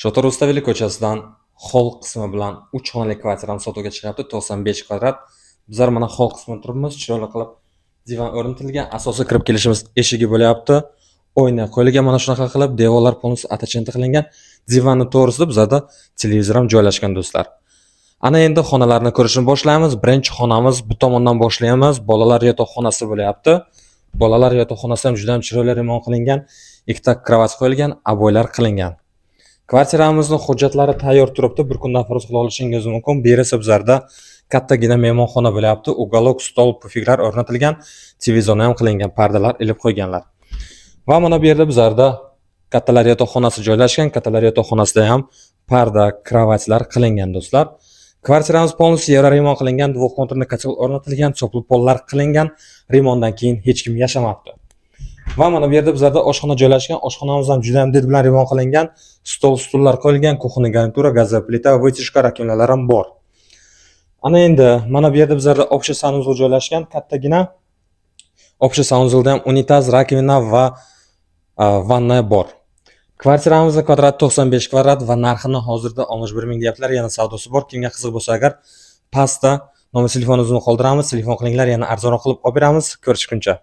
Shotor Rustaveli ko'chasidan hol qismi bilan 3 xonali kvartirani sotuvga chiqyapti. 95 kvadrat. Bizlar mana hol qismida turibmiz. Chiroyli qilib divan o'rnatilgan. Asosiy kirib kelishimiz eshigi bo'lyapti. Oyna qo'yilgan, mana shunaqa qilib devorlar polnis atachenti qilingan. Divanning to'g'risida bizlarda televizor ham joylashgan do'stlar. Ana endi xonalarni ko'rishni boshlaymiz. Birinchi xonamiz bu tomondan boshlaymiz. Bolalar yotoqxonasi bo'lyapti. Bolalar yotoqxonasi ham juda ham chiroyli remont qilingan. Ikkita kravat qo'yilgan, aboylar qilingan. Kvartiramizning hujjatlari tayyor turibdi. Bir kundan farz qila olishingiz mumkin. Bu esa bizlarda kattagina mehmonxona bo'lyapti. Uголок, stol, pufiklar o'rnatilgan, televizor ham qilingan, pardalar ilib qo'yganlar. Va mana bu yerda bizlarda kattalar yotoqxonasi joylashgan. Kattalar yotoqxonasida ham parda, kravatlar qilingan do'stlar. Kvartiramiz polnis yara remont qilingan, dvokonturli kotel o'rnatilgan, chopli pollar qilingan. Remontdan keyin hech kim yashamabdi. Va mana bu yerda bizlarda oshxona joylashgan. Oshxonamiz ham juda ham did bilan remont qilingan. Stol, stullar qo'yilgan, kuxonniy garnitura, gazli plita, vытяжка, rakovinalar ham bor. Ana endi mana bu yerda bizlarda общий санузел joylashgan, kattagina. Общий санузелda ham unitaz, rakovina va vanna bor. Kvartiramizning kvadrati 95 kvadrat va narxini hozirda 61 ming deyaptilar. Yana savdosi bor. Kimga qiziq bo'lsa agar pastda nomer telefonimizni qoldiramiz. Telefon qilinglar, yana arzonroq qilib olib beramiz. Ko'rishguncha.